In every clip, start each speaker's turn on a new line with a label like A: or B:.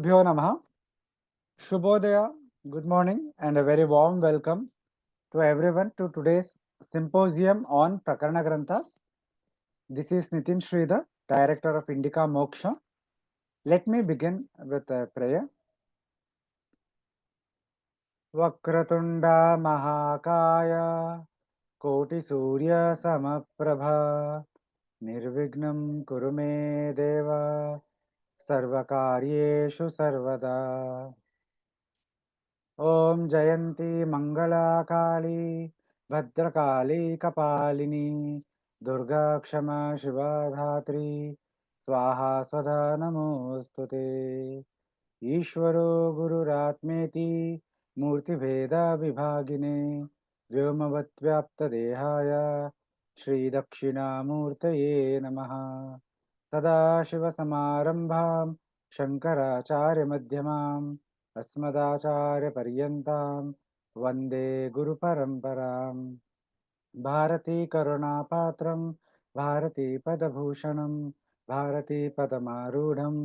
A: Gurubhyo Namaha. Shubhodaya, good morning, and a very warm welcome to everyone to today's symposium on Prakarana Granthas. This is Nitin Sridhar, Director of Indica Moksha. Let me begin with a prayer. Vakratunda Mahakaya Koti Surya Samaprabha Nirvignam Kurume Deva Sarvakaryeshu Sarvada. Om Jayanti Mangala Kali Bhadrakali Kapalini Durga Kshama Shiva Dhatri Swaha Swada Namostute Ishvaro Guru Ratmeti Murti Veda Vibhagine Vyomavatyapta Dehaya Shri Dakshina Murtaye Namaha Sada Shiva Samarambham Shankaracharya Madhyamam अस्मदाचार्य पर्यन्तां वन्दे गुरुपरम्परां भारती करुणापात्रं भारती पदभूषणं भारती पदमारूढं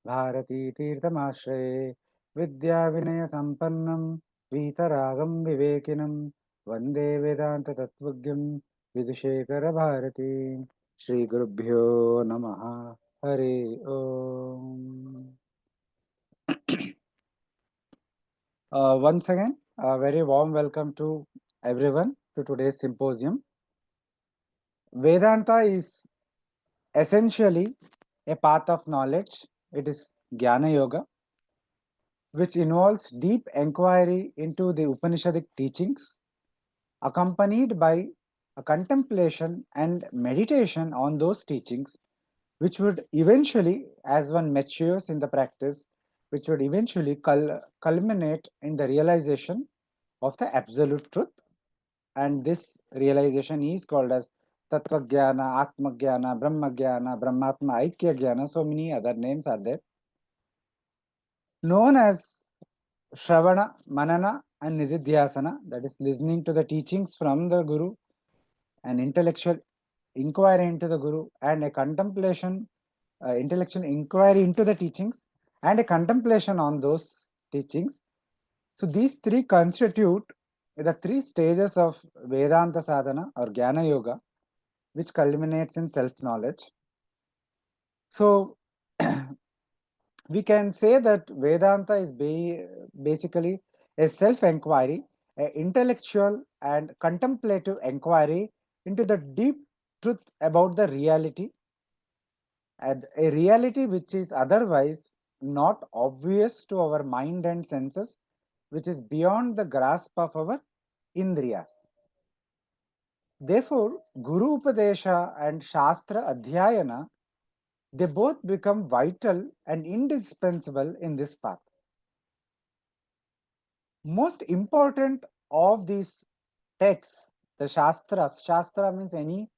A: भारती तीर्थमाश्रये विद्याविनयसम्पन्नं वीतरागं विवेकिनं वन्दे वेदान्ततत्त्वज्ञं विधुशेखरभारतीं श्रीगुरुभ्यो नमः हरि ओम्. Once again, a very warm welcome to everyone to today's symposium. Vedanta is essentially a path of knowledge. It is Jnana Yoga, which involves deep inquiry into the Upanishadic teachings, accompanied by a contemplation and meditation on those teachings, which would eventually, as one matures in the practice, which would eventually culminate in the realization of the absolute truth. And this realization is called as Tattva Jnana, Atma Jnana, Brahma Jnana, Brahmatma Aikya Jnana. So many other names are there. Known as Shravana, Manana and Nididhyasana, that is listening to the teachings from the Guru, an intellectual inquiry into the Guru, and a contemplation, intellectual inquiry into the teachings, and a contemplation on those teachings. So these three constitute the three stages of Vedanta sadhana or Jnana Yoga, which culminates in self-knowledge. So we can say that Vedanta is basically a self-inquiry, an intellectual and contemplative inquiry into the deep truth about the reality, and a reality which is otherwise not obvious to our mind and senses, which is beyond the grasp of our indriyas. Therefore, Guru Upadesha and Shastra Adhyayana, they both become vital and indispensable in this path. Most important of these texts, the Shastras, Shastra means any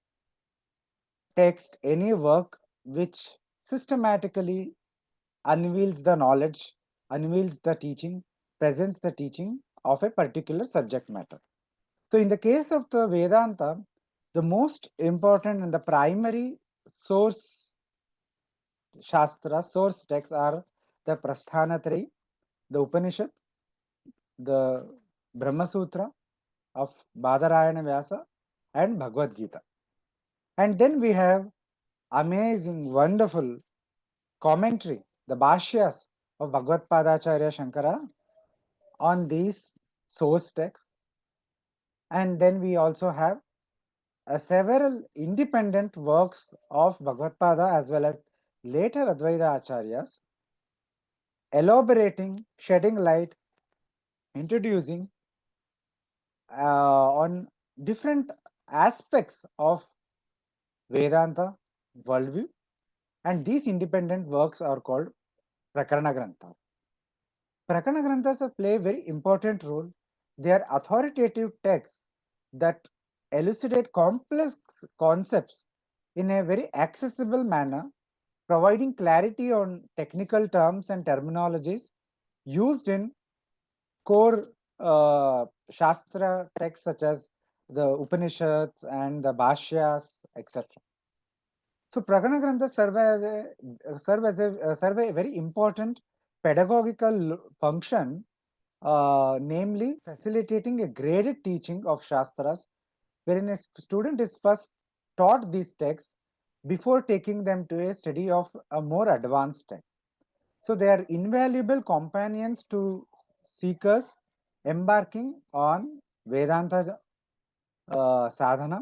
A: text, any work which systematically unveils the knowledge, unveils the teaching, presents the teaching of a particular subject matter. So in the case of the Vedanta, the most important and the primary source Shastra, source texts are the Prasthanatraya, the Upanishad, the Brahma Sutra of Badarayana Vyasa, and Bhagavad Gita. And then we have amazing, wonderful commentary, the Bhashyas of Bhagavad Acharya Shankara on these source texts. And then we also have several independent works of Bhagavad as well as later Advaita Acharyas, elaborating, shedding light, introducing on different aspects of Vedanta worldview, and these independent works are called Prakarana Granthas. Prakarana Granthas play a very important role. They are authoritative texts that elucidate complex concepts in a very accessible manner, providing clarity on technical terms and terminologies used in core Shastra texts such as the Upanishads and the Bhashyas, etc. So Prakarana Granthas serve a very important pedagogical function, namely facilitating a graded teaching of Shastras, wherein a student is first taught these texts before taking them to a study of a more advanced text. So they are invaluable companions to seekers embarking on Vedanta sadhana.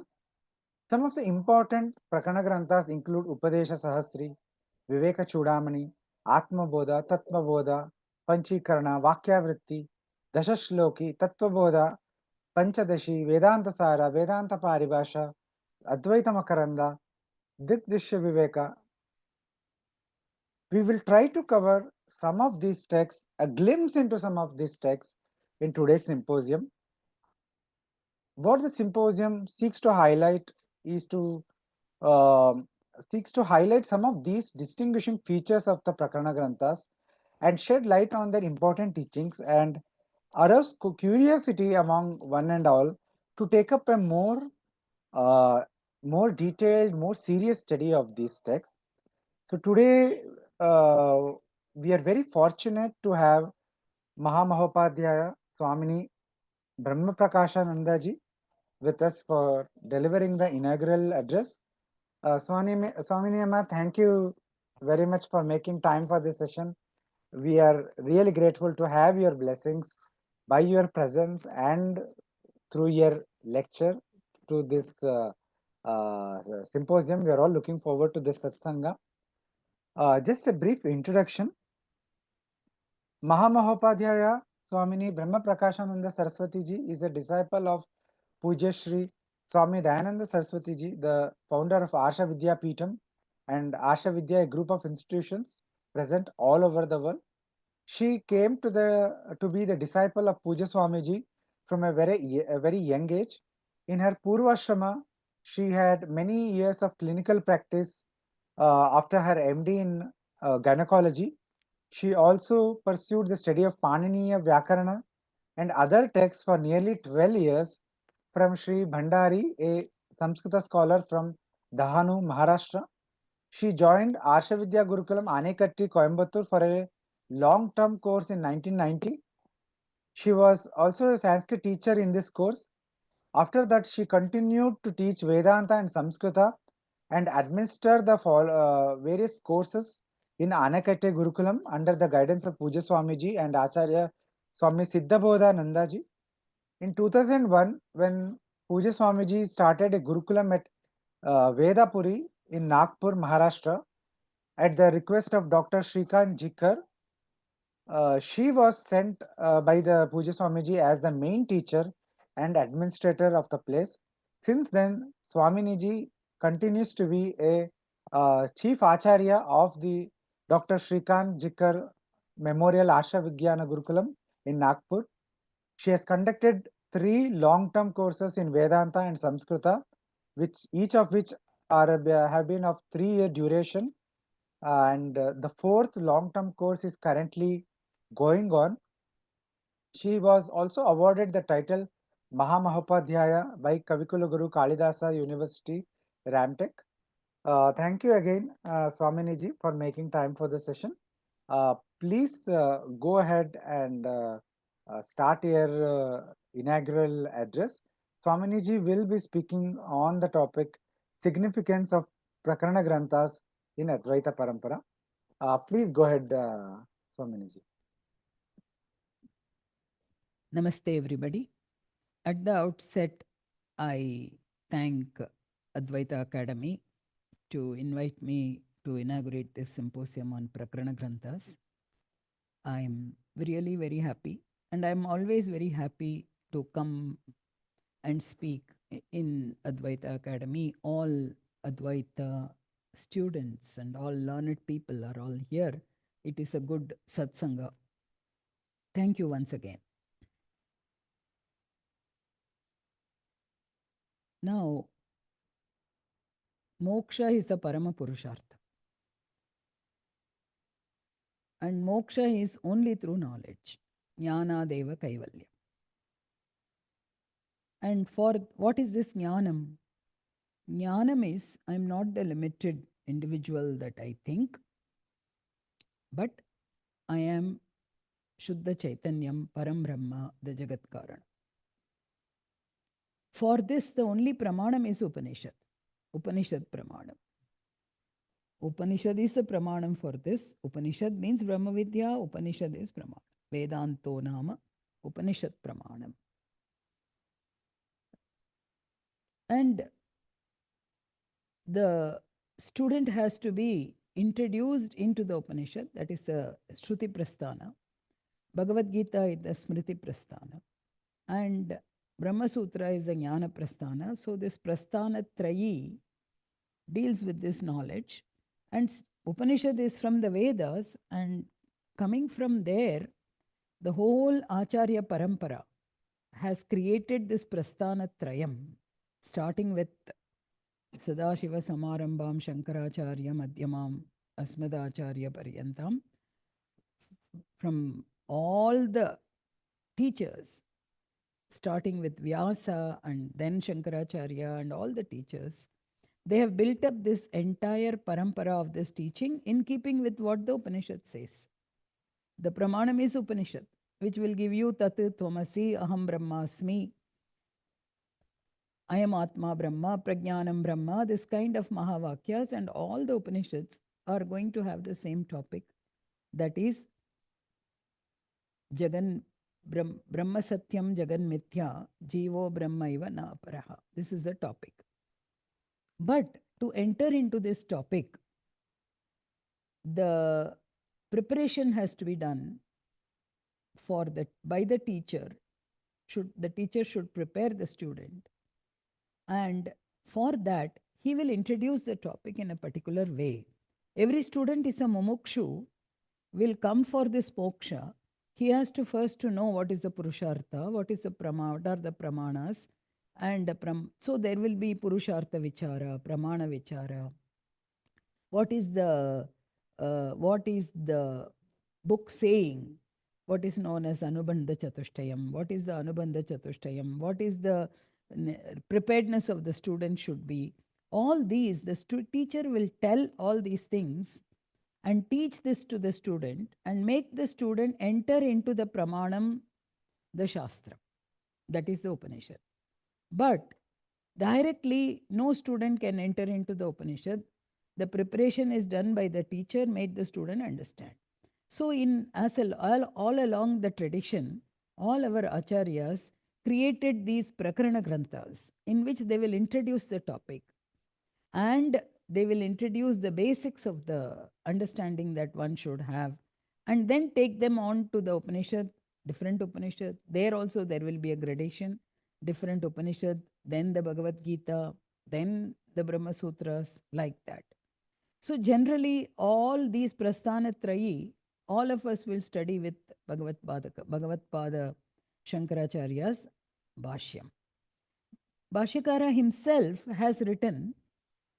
A: Some of the important Prakarana Granthas include Upadesha Sahasri, Viveka Chudamani, Atma Bodha, Tattva Bodha, Panchikarana, Vakya Vritti, Dashashloki, Tattva Bodha, Panchadashi, Vedanta Sara, Vedanta Paribhasha, Advaita Makaranda, Dikdishya Viveka. We will try to cover some of these texts, a glimpse into some of these texts in today's symposium. What the symposium seeks to highlight is seeks to highlight some of these distinguishing features of the Prakarana Granthas and shed light on their important teachings and arouse curiosity among one and all to take up a more detailed, more serious study of these texts. So today we are very fortunate to have Mahamahopadhyaya Swamini Brahmaprakasanandaji with us for delivering the inaugural address. Swamini Amma, thank you very much for making time for this session. We are really grateful to have your blessings by your presence and through your lecture to this symposium. We are all looking forward to this satsanga. Just a brief introduction. Mahamahopadhyaya Swamini Brahmaprakasananda Saraswati ji is a disciple of Pujyasri Swami Dayananda Saraswati ji, the founder of Arsha Vidya Peetham and Arsha Vidya, a group of institutions present all over the world. She came to be the disciple of Pujya Swamiji from a very young age. In her poorvashrama, she had many years of clinical practice after her MD in gynecology. She also pursued the study of Paniniyam Vyakaranam and other texts for nearly 12 years from Shri Bhandari, a Sanskrit scholar from Dahanu, Maharashtra. She joined Arsha Vidya Gurukulam, Anaikatti, Coimbatore for a long-term course in 1990. She was also a Sanskrit teacher in this course. After that, she continued to teach Vedanta and Sanskrita and administer the various courses in Anaikatti Gurukulam under the guidance of Pujya Swamiji and Acharya Swami Siddhabodhanandaji. In 2001, when Pujya Swamiji started a Gurukulam at Vedapuri in Nagpur, Maharashtra, at the request of Dr. Shrikant Jichkar, she was sent by the Pujya Swamiji as the main teacher and administrator of the place. Since then, Swaminiji continues to be a Chief Acharya of the Dr. Shrikant Jichkar Memorial Arsha Vidya Gurukulam in Nagpur. She has conducted 3 long-term courses in Vedanta and Sanskrita, each of which have been of 3-year duration. And the 4th long-term course is currently going on. She was also awarded the title Mahamahopadhyaya by Kavikulguru Kalidas University, Ramtech. Thank you again, Swaminiji, for making time for the session. Please go ahead and start your inaugural address. Swaminiji will be speaking on the topic Significance of Prakarana Granthas in Advaita Parampara. Please go ahead, Swaminiji.
B: Namaste, everybody. At the outset, I thank Advaita Academy to invite me to inaugurate this symposium on Prakarana Granthas. I am really very happy, and I am always very happy to come and speak in Advaita Academy. All Advaita students and all learned people are all here. It is a good satsanga. Thank you once again. Now, moksha is the Parama Purushartha. And moksha is only through knowledge. Jnana Deva Kaivalya. And for what is this jnanam? Jnanam is, I am not the limited individual that I think, but I am Shuddha Chaitanyam Param Brahma, the Jagat Karana. For this, the only pramanam is Upanishad. Upanishad pramanam. Upanishad is the pramanam for this. Upanishad means Brahma Vidya. Upanishad is pramanam. Vedanto nama Upanishad pramanam. And the student has to be introduced into the Upanishad, that is the Shruti Prasthana. Bhagavad Gita is the Smriti Prasthana. And Brahma Sutra is the Jnana Prasthana. So this Prasthana Trayi deals with this knowledge. And Upanishad is from the Vedas, and coming from there, the whole Acharya Parampara has created this Prasthana Trayam, starting with Sadashiva Samarambam Shankaracharya Madhyamam Asmadacharya Paryantam. From all the teachers, starting with Vyasa and then Shankaracharya and all the teachers, they have built up this entire parampara of this teaching in keeping with what the Upanishad says. The pramanam is Upanishad, which will give you Tat Tvamasi Aham Brahmasmi, I am Atma Brahma, Prajnanam Brahma, this kind of Mahavakyas, and all the Upanishads are going to have the same topic, that is Jagan Brahma Satyam Jagan Mithya Jivo Brahma Iva Na Aparaha. This is the topic. But to enter into this topic, the preparation has to be done for by the teacher. The teacher should prepare the student, and for that he will introduce the topic in a particular way. Every student is a mumukshu, will come for this moksha. He has to first to know what is the purushartha, what is the what are the pramanas, and so there will be purushartha vichara, pramana vichara. What is the book saying? What is known as Anubandha Chatushtayam? What is the Anubandha Chatushtayam? What is the preparedness of the student should be? All these, the teacher will tell all these things and teach this to the student and make the student enter into the pramanam, the shastra, that is the Upanishad. But directly, no student can enter into the Upanishad. The preparation is done by the teacher, made the student understand. So, all along the tradition, all our acharyas created these Prakarana Granthas in which they will introduce the topic and they will introduce the basics of the understanding that one should have, and then take them on to the Upanishad, different Upanishad. There also there will be a gradation, different Upanishad, then the Bhagavad Gita, then the Brahma Sutras, like that. So generally all these Prasthana Trayi, all of us will study with Bhagavad Pada Shankaracharya's Bhashyam. Bhashyakara himself has written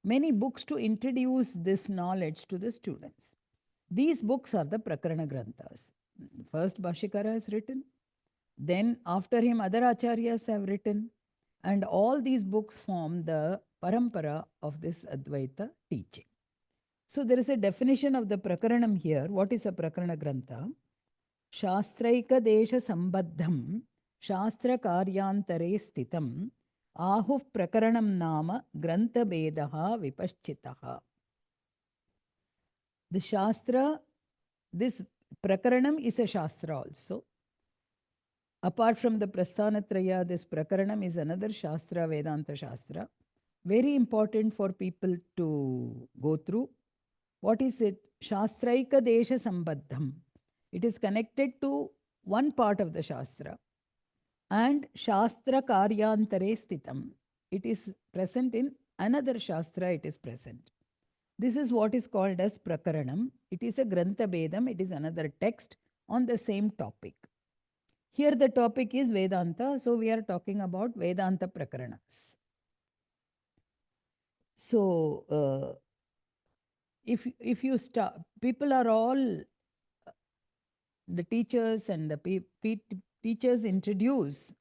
B: many books to introduce this knowledge to the students. These books are the Prakarana Granthas. First Bhashyakara has written, then after him other acharyas have written, and all these books form the parampara of this Advaita teaching. So there is a definition of the Prakaranam here. What is a Prakarana Grantha? Shastraika Desha Sambadham Shastra Karyantare Sthitam Ahuh Prakaranam Nama Grantha Bedaha Vipaschitaha. The Shastra, this Prakaranam is a Shastra also. Apart from the Prasthanatraya, this Prakaranam is another Shastra, Vedanta Shastra. Very important for people to go through. What is it? Shastraika Desha Sambadham. It is connected to one part of the Shastra. And Shastra Karyantare Sthitam. It is present in another Shastra, it is present. This is what is called as Prakaranam. It is a Grantha Bedam. It is another text on the same topic. Here the topic is Vedanta. So we are talking about Vedanta Prakaranas. So if you start, people are all, the teachers and the teachers introduce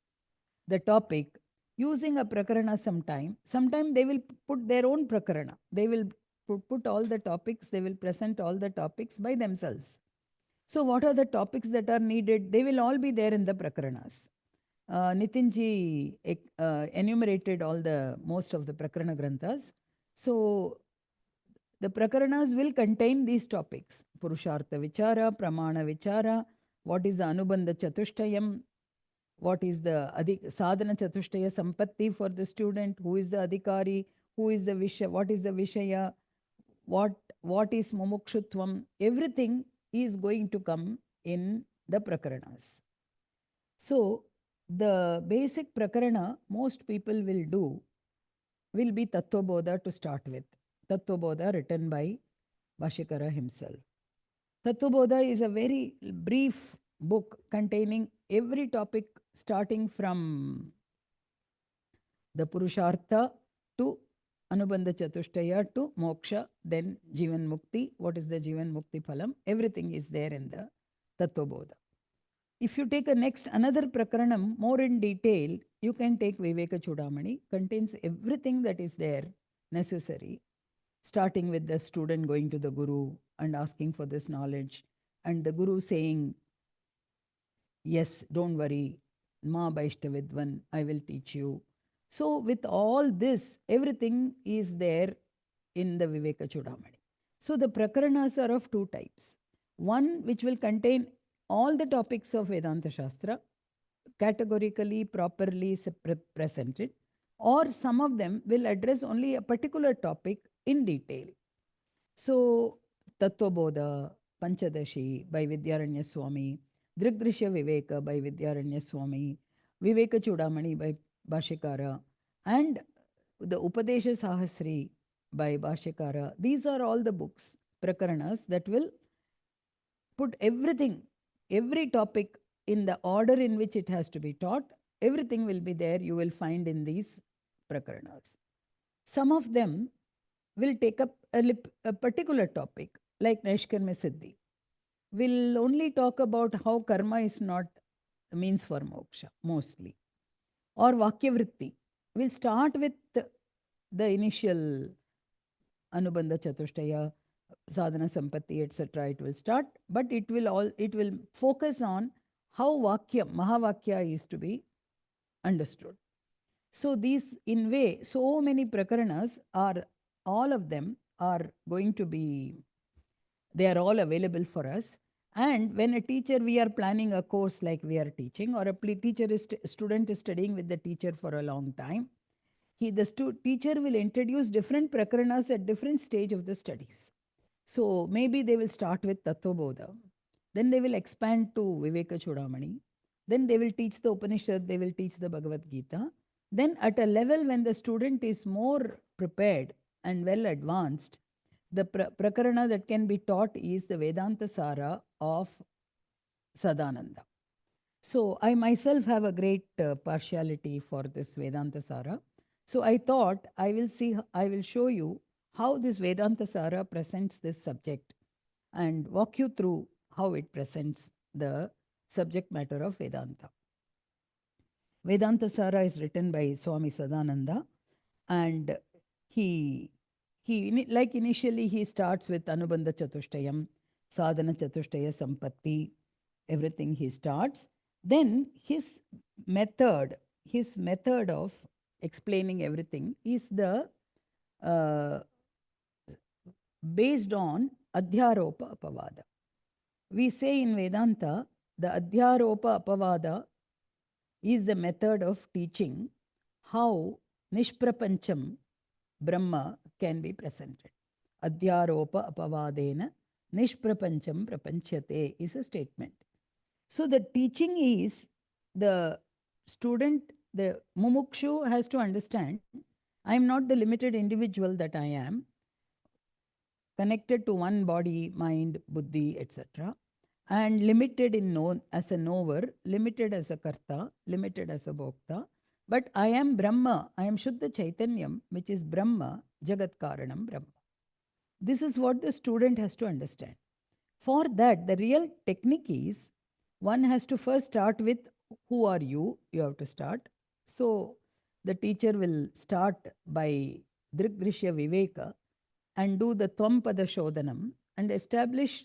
B: the topic using a prakarana sometime. Sometime they will put their own prakarana. They will put all the topics, they will present all the topics by themselves. So, what are the topics that are needed? They will all be there in the Prakaranas. Nitinji enumerated all the most of the Prakarana Granthas. So, the Prakaranas will contain these topics: Purushartha Vichara, Pramana Vichara, what is the Anubandha Chatushtayam, what is the sadhana chatushtaya sampatti for the student, who is the adhikari, who is the visha, what is the vishaya, what is mumukshutvam, everything is going to come in the prakaranas. So the basic prakarana most people will do will be Tattvabodha to start with. Tattvabodha written by Bhashyakara himself. Tattvabodha is a very brief book containing every topic starting from the Purushartha to Anubandha Chatushtaya to Moksha, then Jivan Mukti. What is the Jivan Mukti Phalam? Everything is there in the Tattvabodha. If you take a next another Prakaranam more in detail, you can take Viveka Chudamani, contains everything that is there necessary, starting with the student going to the Guru and asking for this knowledge, and the Guru saying, yes, don't worry, Ma Baishta Vidvan, I will teach you. So, with all this, everything is there in the Viveka Chudamani. So, the Prakaranas are of two types. One which will contain all the topics of Vedanta Shastra, categorically, properly presented, or some of them will address only a particular topic in detail. So, Tattvabodha, Panchadashi by Vidyaranya Swami, Drigdrishya Viveka by Vidyaranya Swami, Viveka Chudamani by Bhashyakara, and the Upadesha Sahasri by Bhashyakara. These are all the books, Prakaranas, that will put everything, every topic in the order in which it has to be taught. Everything will be there, you will find in these Prakaranas. Some of them will take up a particular topic, like Naishkarmya Siddhi. We'll only talk about how karma is not a means for moksha, mostly. Or Vakyavritti. We'll start with the initial Anubandha Chatushtaya, Sadhana Sampatti, etc. It will start, but it will focus on how Vakya, Mahavakya is to be understood. So these, in way, so many prakaranas are, all of them are going to be, they are all available for us. And when a teacher, we are planning a course like we are teaching, or a student is studying with the teacher for a long time, the teacher will introduce different prakaranas at different stage of the studies. So maybe they will start with Tattvabodha, then they will expand to Viveka Chudamani, then they will teach the Upanishad, they will teach the Bhagavad Gita. Then at a level when the student is more prepared and well advanced, the prakarana that can be taught is the Vedanta Sara of Sadananda. So I myself have a great partiality for this Vedanta Sara. So I thought I will show you how this Vedanta Sara presents this subject and walk you through how it presents the subject matter of Vedanta. Vedanta Sara is written by Swami Sadananda, and he like initially he starts with Anubandha Chatushtayam, Sadhana Chatushtaya Sampatti, everything he starts. Then his method of explaining everything is the based on Adhyaropa Apavada. We say in Vedanta, the Adhyaropa Apavada is the method of teaching how Nishprapancham Brahma can be presented. Adhyaropa Apavadena Nishprapancham Prapanchate is a statement. So the teaching is, the student, the mumukshu has to understand, I am not the limited individual that I am, connected to one body, mind, buddhi, etc. and limited in known as a knower, limited as a karta, limited as a bhokta. But I am Brahma, I am Shuddha Chaitanyam, which is Brahma, Jagat Karanam Brahma. This is what the student has to understand. For that, the real technique is, one has to first start with, who are you? You have to start. So the teacher will start by Drigdrishya Viveka and do the Twampada Shodhanam and establish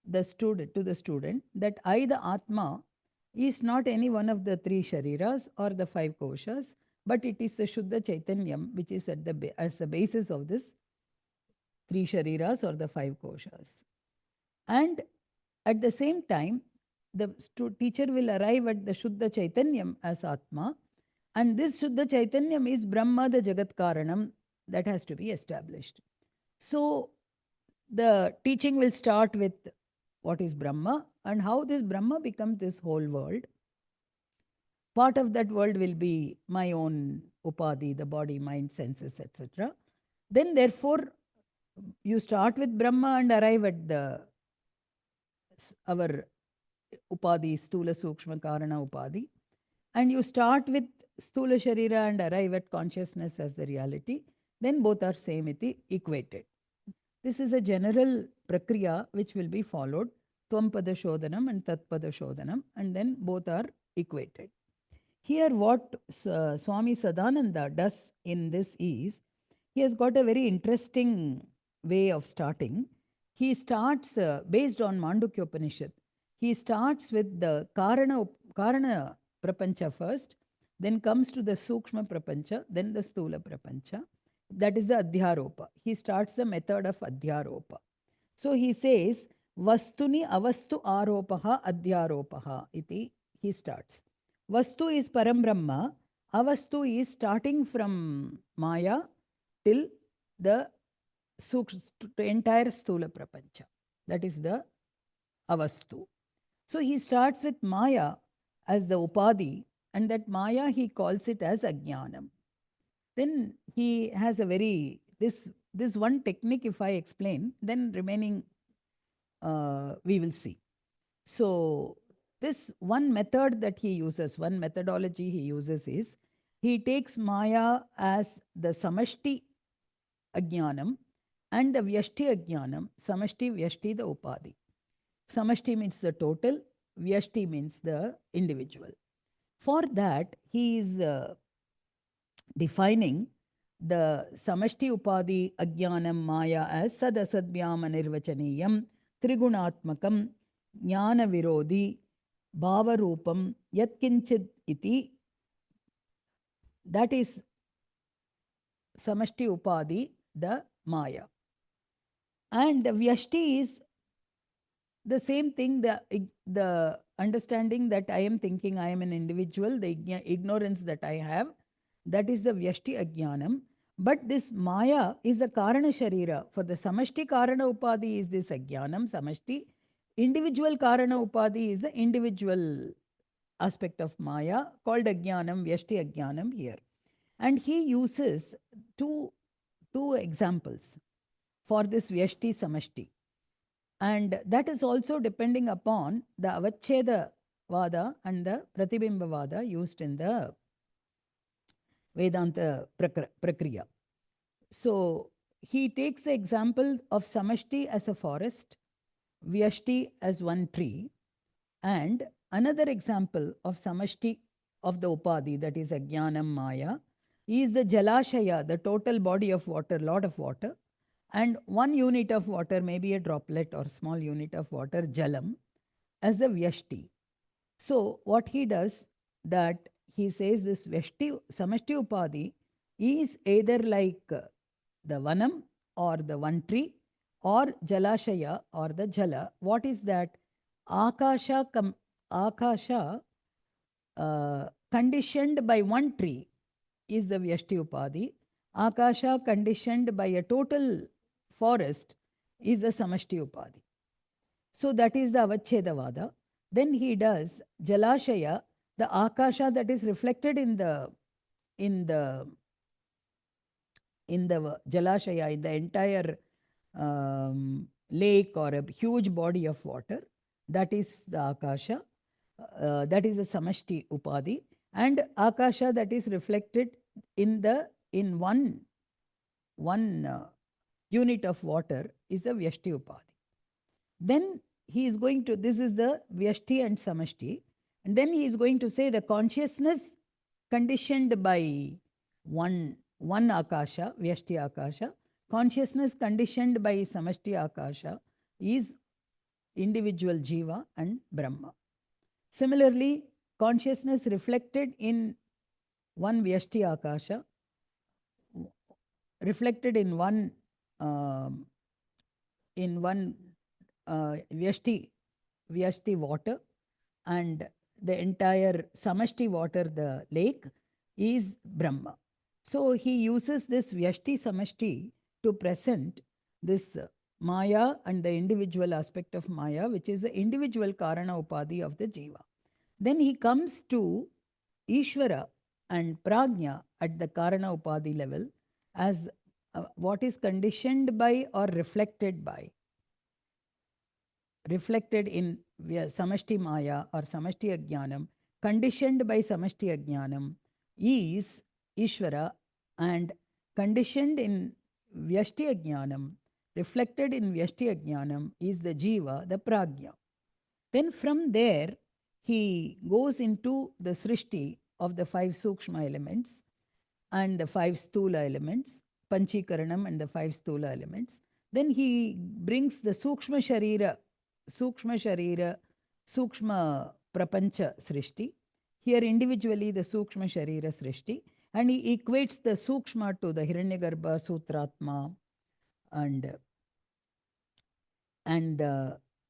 B: the student that I, the Atma, is not any one of the three shariras or the five koshas, but it is the Shuddha Chaitanyam which is at as the basis of this three shariras or the five koshas. And at the same time, the teacher will arrive at the Shuddha Chaitanyam as Atma, and this Shuddha Chaitanyam is Brahma, the Jagat Karanam, that has to be established. So the teaching will start with what is Brahma and how this Brahma becomes this whole world. Part of that world will be my own upadhi, the body, mind, senses, etc. Then, therefore, you start with Brahma and arrive at our upadhi, stula, sukshma, karana upadhi. And you start with stula sharira and arrive at consciousness as the reality. Then both are same iti, equated. This is a general prakriya which will be followed. Tvam-pada shodhanam and tat-pada shodhanam, and then both are equated. Here what Swami Sadananda does in this is, he has got a very interesting way of starting. He starts based on Mandukya Upanishad. He starts with the Karana Prapancha first, then comes to the Sukshma Prapancha, then the Stula Prapancha. That is the Adhyaropa. He starts the method of Adhyaropa. So he says, Vastuni avastu aropaha adhyaropaha iti he starts. Vastu is Param Brahma. Avastu is starting from Maya till the entire Stula Prapancha. That is the Avastu. So he starts with Maya as the Upadhi, and that Maya he calls it as Ajnanam. Then he has a very, this one technique if I explain, then remaining we will see. So this one method that he uses, one methodology he uses is, he takes Maya as the Samashti Ajnanam and the Vyashti Ajnanam. Samashti, Vyashti, the Upadhi. Samashti means the total, Vyashti means the individual. For that, he is defining the Samashti Upadhi Ajnanam Maya as Sadasadvyam Anirvachaniyam Trigunatmakam Jnana Virodhi Bhavarupam Yatkinchid iti. That is Samashti Upadhi, the Maya. And the Vyashti is the same thing, the understanding that I am thinking I am an individual, the ignorance that I have, that is the Vyashti Ajnanam. But this Maya is a Karana Sharira. For the Samashti Karana Upadhi is this Ajnanam, Samashti. Individual Karana Upadhi is the individual aspect of Maya called Ajnanam, Vyashti Ajnanam here. And he uses two examples for this Vyashti Samashti. And that is also depending upon the Avacheda Vada and the Pratibimba Vada used in the Vedanta Prakriya. So he takes the example of Samashti as a forest, Vyashti as one tree, and another example of Samashti of the Upadhi, that is Ajnanam Maya, is the Jalashaya, the total body of water, lot of water, and one unit of water, maybe a droplet or small unit of water, Jalam, as the Vyashti. So what he does, that he says this Vyashti, Samashti Upadhi is either like the Vanam or the one tree, or Jalashaya or the Jala. What is that? Akasha conditioned by one tree is the Vyashti Upadhi. Akasha conditioned by a total forest is the Samashti Upadhi. So that is the Avachedavada. Then he does Jalashaya, the Akasha that is reflected in the Jalashaya, in the entire lake or a huge body of water. That is the Akasha. That is the Samashti Upadhi. And Akasha that is reflected in one unit of water is a Vyashti Upadhi. Then he is going to, this is the Vyashti and Samashti, and then he is going to say the consciousness conditioned by one Akasha, Vyashti Akasha, consciousness conditioned by Samashti Akasha is individual Jiva and Brahma. Similarly, consciousness reflected in one Vyashti Akasha, reflected um, in one Vyashti water, and the entire Samashti water, the lake, is Brahma. So he uses this Vyashti Samashti to present this Maya and the individual aspect of Maya, which is the individual Karana Upadhi of the Jiva. Then he comes to Ishvara and Prajna at the Karana Upadhi level as what is conditioned by or reflected in Samashti Maya or Samashti Ajnanam, conditioned by Samashti Ajnanam, is Ishvara, and conditioned in Vyashti Ajnanam, reflected in Vyashti Ajnanam, is the Jiva, the Prajna. Then from there, he goes into the Srishti of the 5 Sukshma elements and the 5 Stula elements, Panchikaranam and the 5 Stula elements. Then he brings the Sukshma Prapancha Srishti. Here individually the Sukshma Sharira Srishti, and he equates the Sukshma to the Hiranyagarbha, Sutratma, and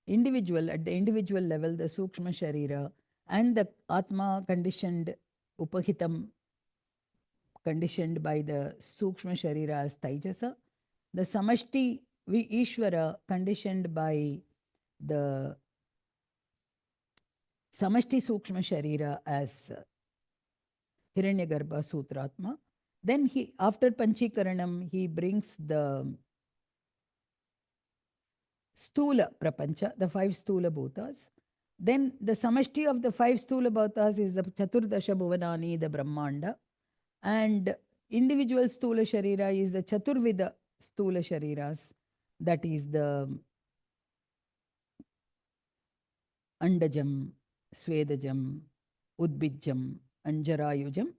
B: individual, at the individual level, the Sukshma Sharira and the Atma conditioned Upahitam, conditioned by the Sukshma Sharira as Taijasa, the Samashti Ishvara conditioned by the Samashti Sukshma Sharira as Hiranyagarbha Sutratma. Then he, after Panchikaranam, he brings the Stula Prapancha, the 5 Stula Bhutas. Then the Samashti of the 5 Stula Bhutas is the Chaturdasha Bhuvanani, the Brahmanda. And individual Stula Sharira is the Chaturvida Stula Shariras, that is the Andajam, Svedajam, Udbijam, and Jarayujam.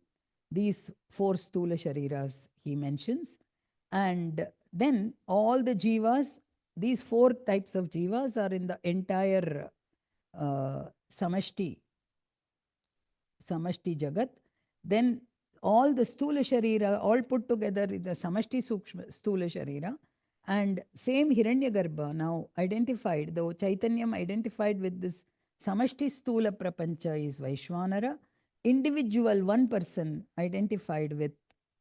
B: These 4 Stula Shariras he mentions. And then all the Jivas, these 4 types of Jivas are in the entire Samashti Jagat. Then all the Stula Sharira, all put together in the Samashti Stula Sharira. And same Hiranyagarbha now identified, though Chaitanyam identified with this Samashti Stula Prapancha is Vaishwanara. Individual one person identified with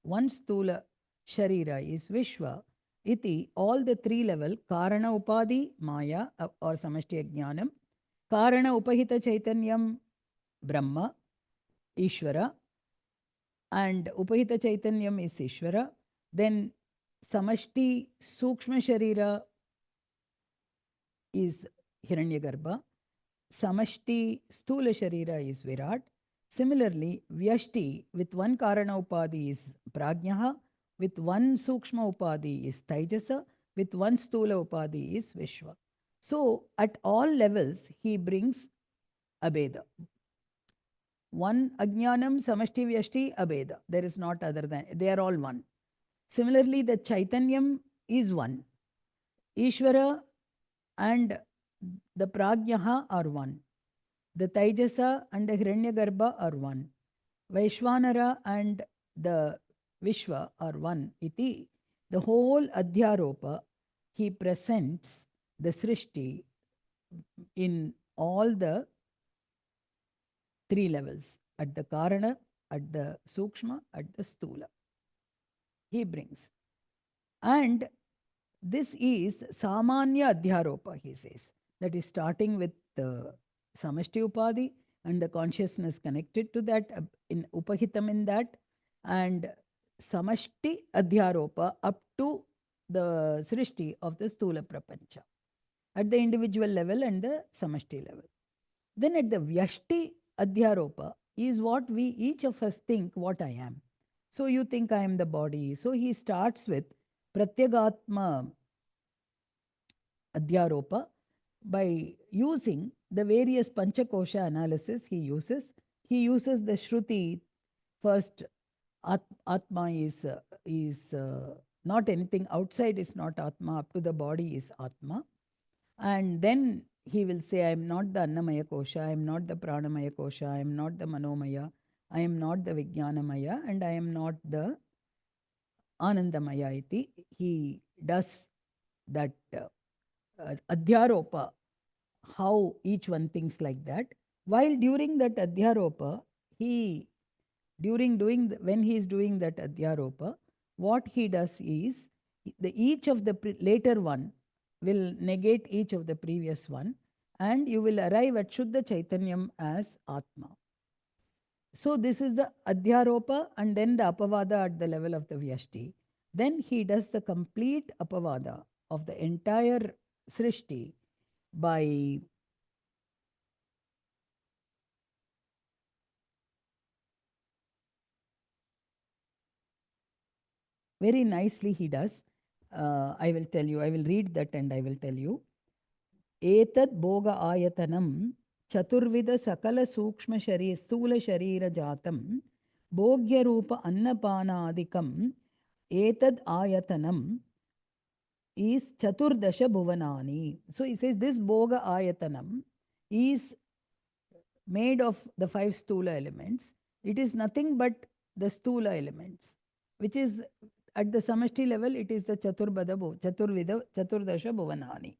B: one Stula Sharira is Vishwa. Iti, all the 3 level, Karana Upadhi, Maya or Samashti Ajnanam, Karana Upahita Chaitanyam, Brahma, Ishvara, and Upahita Chaitanyam is Ishvara. Then Samashti Sukshma Sharira is Hiranyagarbha. Samashti Stula Sharira is Virat. Similarly, Vyashti with one Karana Upadhi is Prajnaha, with one Sukshma Upadhi is Taijasa, with one Stula Upadhi is Vishwa. So, at all levels, he brings Abeda. One Ajnanam, Samashti Vyashti, Abeda. There is not other than, they are all one. Similarly, the Chaitanyam is one. Ishvara and the Prajnaha are one. The Taijasa and the Hiranyagarbha are one. Vaishwanara and the Vishwa are one. Iti, the whole Adhyaropa, he presents the Srishti in all the 3 levels, at the Karana, at the Sukshma, at the Stula. He brings. And this is Samanya Adhyaropa, he says. That is starting with the Samashti Upadhi and the consciousness connected to that, in Upahitam in that, and Samashti Adhyaropa up to the Srishti of the Stula Prapancha at the individual level and the Samashti level. Then at the Vyashti Adhyaropa is what we each of us think what I am. So you think I am the body. So he starts with Pratyagatma Adhyaropa by using the various Panchakosha analysis he uses. He uses the Shruti. First, Atma is not anything outside is not Atma, up to the body is Atma. And then he will say, I am not the Annamaya Kosha, I am not the Pranamaya Kosha, I am not the Manomaya, I am not the Vijnanamaya, and I am not the Anandamaya iti. He does that Adhyaropa, how each one thinks like that. While during that Adhyaropa, he, when he is doing that Adhyaropa, what he does is, each of the later one will negate each of the previous one, and you will arrive at Shuddha Chaitanyam as Atma. So this is the Adhyaropa and then the Apavada at the level of the Vyashti. Then he does the complete Apavada of the entire Srishti by very nicely he does. I will tell you, I will read that and I will tell you. Etad Boga Ayatanam Chaturvida Sakala Sukshma Shari Stula Sharira Jatam Bhogya Rupa Annapanadikam Etad Ayatanam is Chaturdasha Bhuvanani. So he says this Boga Ayatanam is made of the five Stula elements. It is nothing but the Stula elements, which is at the Samashti level, it is the Chaturdasha Bhuvanani.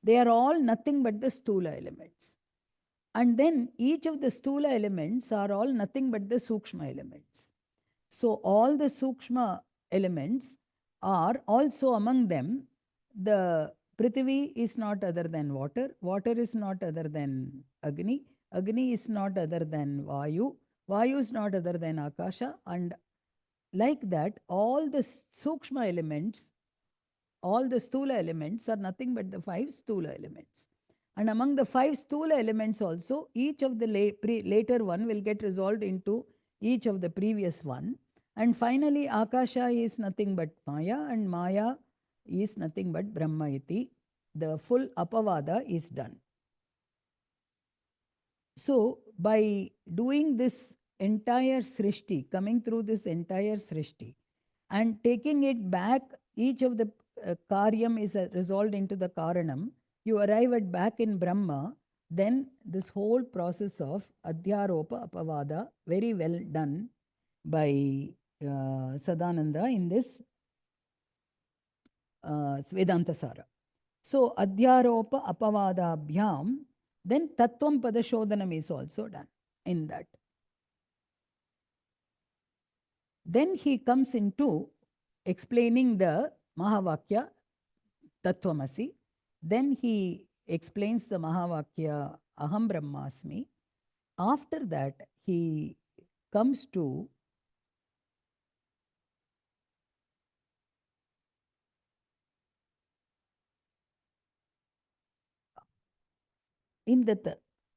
B: They are all nothing but the Stula elements. And then each of the Stula elements are all nothing but the Sukshma elements. So all the Sukshma elements are also among them. The Prithvi is not other than water, water is not other than Agni, Agni is not other than Vayu, Vayu is not other than Akasha, and like that, all the Sukshma elements, all the Stula elements are nothing but the five Stula elements. And among the five Stula elements also, each of the later one will get resolved into each of the previous one. And finally, Akasha is nothing but Maya, and Maya is nothing but Brahma iti. The full Apavada is done. So, by doing this entire Srishti, coming through this entire Srishti, and taking it back, each of the Karyam is resolved into the Karanam, you arrive at back in Brahma, then this whole process of Adhyaropa Apavada, very well done by Sadananda in this Vedanta Sara. So, Adhyaropa Apavadabhyam, then Tattvam Padashodhanam is also done in that. Then he comes into explaining the Mahavakya Tattvamasi. Then he explains the Mahavakya Aham Brahmasmi. After that, he comes to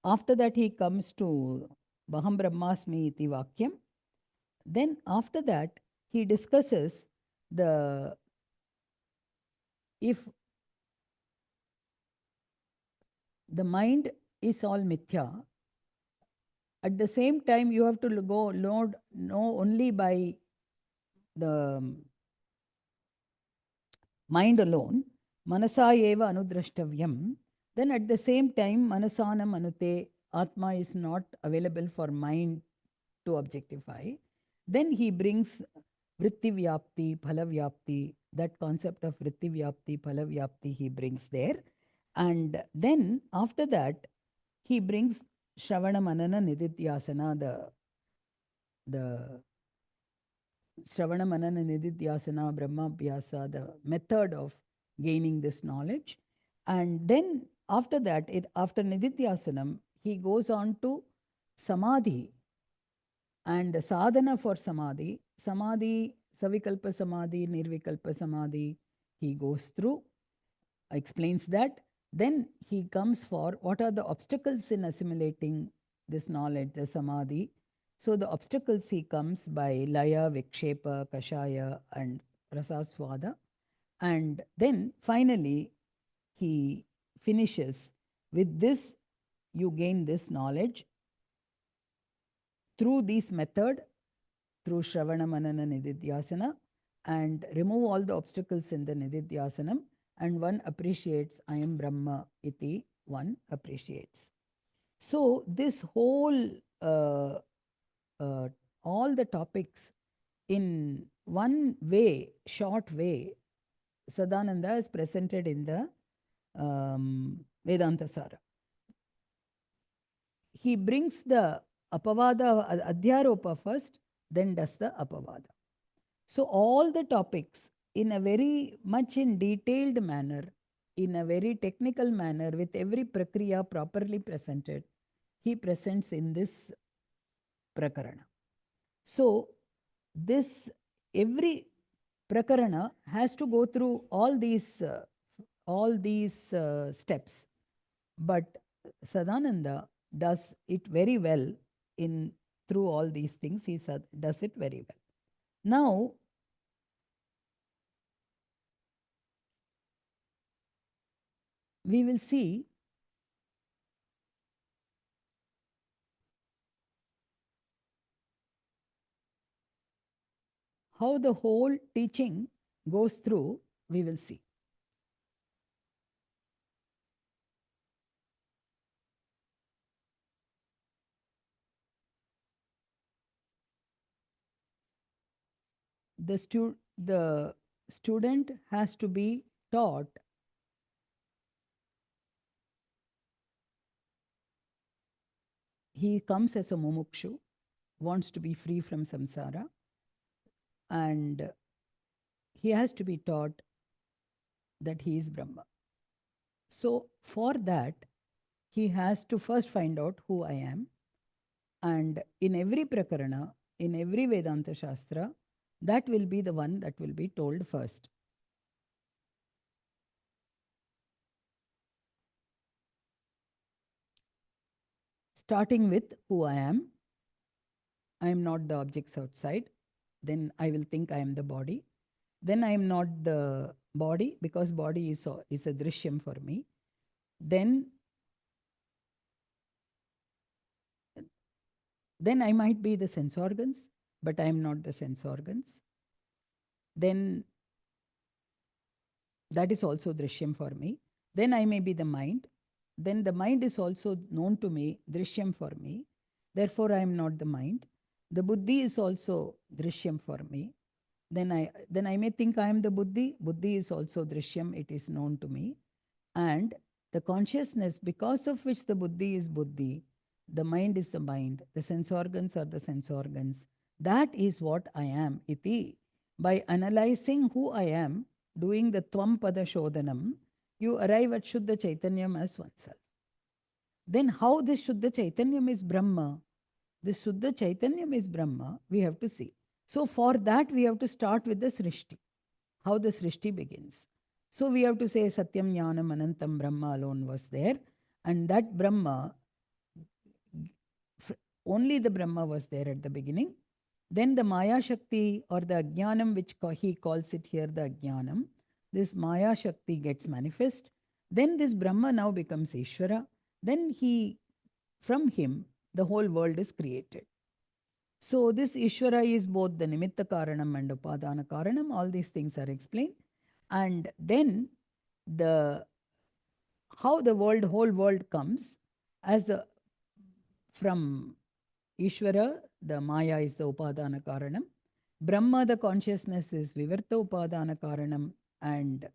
B: after that he comes to Aham Brahmasmi iti Vakyam. Then after that, he discusses if the mind is all mithya, at the same time you have to know only by the mind alone, manasa eva anudrashtavyam, then at the same time manasana manute, Atma is not available for mind to objectify. Then he brings vritti vyapti, phala vyapti, that concept of vritti vyapti, phala vyapti he brings there. And then after that, he brings Shravana Manana Nididhyasana, the Shravana Manana Nididhyasana, Brahmabhyasa, the method of gaining this knowledge. And then after that, after Nididhyasanam, he goes on to Samadhi and the sadhana for Samadhi. Samadhi, Savikalpa Samadhi, Nirvikalpa Samadhi, he goes through, explains that. Then he comes for what are the obstacles in assimilating this knowledge, the Samadhi. So the obstacles he comes by Laya, Vikshepa, Kashaya, and Rasaswada. And then finally, he finishes with this, you gain this knowledge through this method, through Shravana Manana Nididhyasana, and remove all the obstacles in the Nididhyasanam, and one appreciates I am Brahma iti one appreciates. So this whole all the topics in one way, short way, Sadananda is presented in the Vedanta Sara. He brings the Apavada, Adhyaropa first, then does the Apavada. So all the topics in a very much in detailed manner, in a very technical manner, with every prakriya properly presented, he presents in this prakarana. So this every prakarana has to go through all these steps, but Sadananda does it very well in through all these things. He does it very well. Now we will see how the whole teaching goes through. We will see. The student has to be taught he comes as a mumukshu, wants to be free from samsara, and he has to be taught that he is Brahma. So for that, he has to first find out who I am. And in every prakarana, in every Vedanta Shastra, that will be the one that will be told first. Starting with who I am. I am not the objects outside. Then I will think I am the body. Then I am not the body because body is a drishyam for me. Then I might be the sense organs, but I am not the sense organs. Then that is also drishyam for me. Then I may be the mind. Then the mind is also known to me, drishyam for me. Therefore, I am not the mind. The buddhi is also drishyam for me. Then I may think I am the buddhi. Buddhi is also drishyam, it is known to me. And the consciousness because of which the buddhi is buddhi, the mind is the mind, the sense organs are the sense organs. That is what I am, iti. By analyzing who I am, doing the Tvam-pada Shodhanam, you arrive at Shuddha Chaitanyam as oneself. Then how this Shuddha Chaitanyam is Brahma? This Shuddha Chaitanyam is Brahma, we have to see. So for that, we have to start with the Srishti, how the Srishti begins. So we have to say Satyam Jnanam Anantam Brahma alone was there, and that Brahma, only the Brahma was there at the beginning. Then the Maya Shakti or the Ajnanam, which he calls it here the Ajnanam, this Maya Shakti gets manifest. Then this Brahma now becomes Ishvara. Then from him, the whole world is created. So this Ishvara is both the Nimitta Karanam and Upadana Karanam. All these things are explained. And then how the whole world comes as from Ishvara, the Maya is the Upadana Karanam. Brahma, the consciousness, is Vivarta Upadana Karanam, and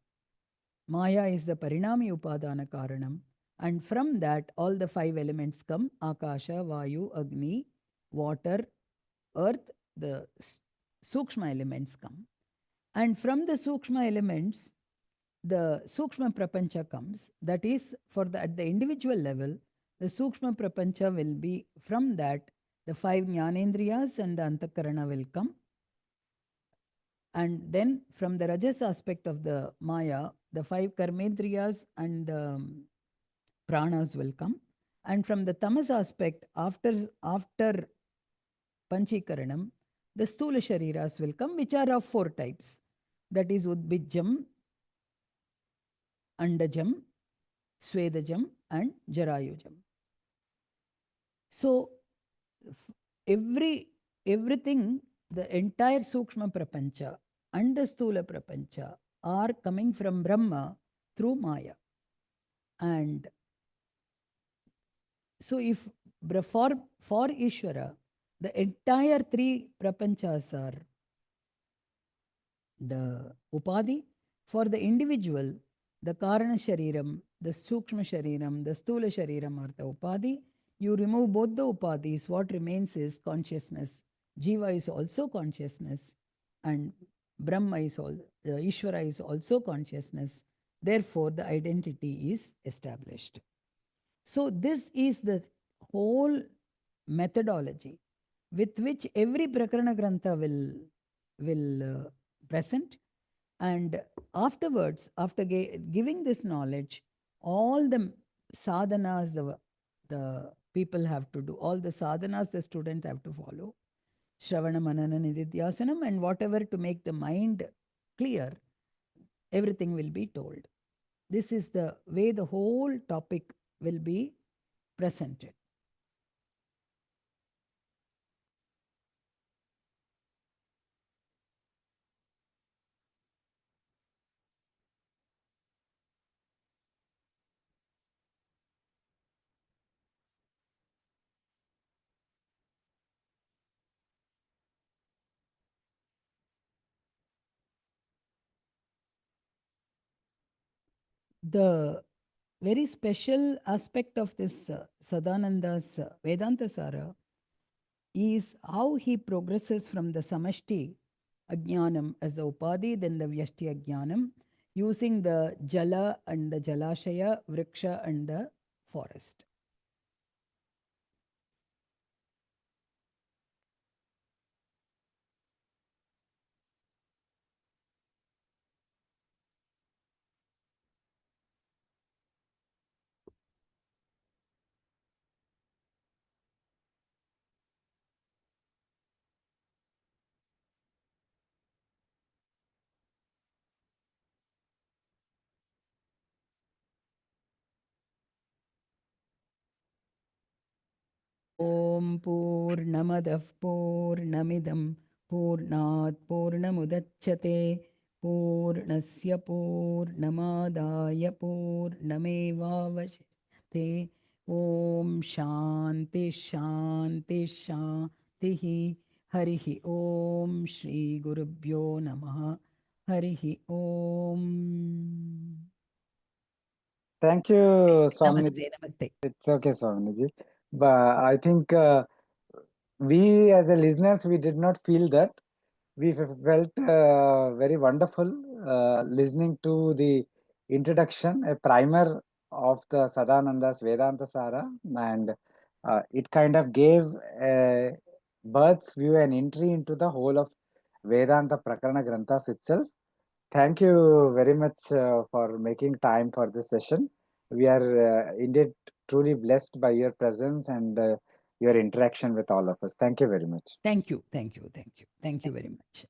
B: Maya is the Parinami Upadana Karanam. And from that, all the 5 elements come: Akasha, Vayu, Agni, water, earth, the Sukshma elements come. And from the Sukshma elements, the Sukshma Prapancha comes. That is, at the individual level, the Sukshma Prapancha will be from that, the 5 Jnanendriyas and the Antakarana will come. And then from the Rajas aspect of the Maya, the 5 Karmendriyas and the Pranas will come. And from the Tamas aspect, after Panchikaranam, the Stula Shariras will come, which are of 4 types. That is Udbijjam, Andajam, Svedajam, and Jarayujam. So everything, the entire Sukshma Prapancha and the Stula Prapancha are coming from Brahma through Maya. And So if for Ishvara, the entire three prapanchas are the upadhi. For the individual, the karana shariram, the sukshma shariram, the stula shariram are the upadhi. You remove both the upadhis, what remains is consciousness. Jiva is also consciousness, and Brahma is all, Ishvara is also consciousness. Therefore, the identity is established. So, this is the whole methodology with which every Prakarana Grantha will present. And afterwards, after giving this knowledge, all the sadhanas the people have to do, all the sadhanas the student have to follow, Shravana, Manana, Nididhyasanam, and whatever to make the mind clear, everything will be told. This is the way the whole topic will be presented. The very special aspect of this Sadananda's Vedanta Sara is how he progresses from the Samashti Ajnanam as the Upadhi, then the Vyashti Ajnanam, using the Jala and the Jalashaya, Vriksha and the forest. Om Purnamadah Purnamidam Purnat Purnamudachyate Purnasya Purnamadaya Purnamevavashite Om Shanti Shanti Shanti Harihi Om Shri Gurubhyo Namaha Harihi Om.
A: Thank you, Swami.
B: Namaste, namaste.
A: It's okay, Swaminiji. But I think we as a listeners, we did not feel that. We felt very wonderful listening to the introduction, a primer of the Sadananda's Vedanta Sara, and it kind of gave a bird's view and entry into the whole of Vedanta Prakarana Granthas itself. Thank you very much for making time for this session. We are indeed truly blessed by your presence and your interaction with all of us. Thank you very much.
B: Thank you, thank you, thank you. Thank you very much.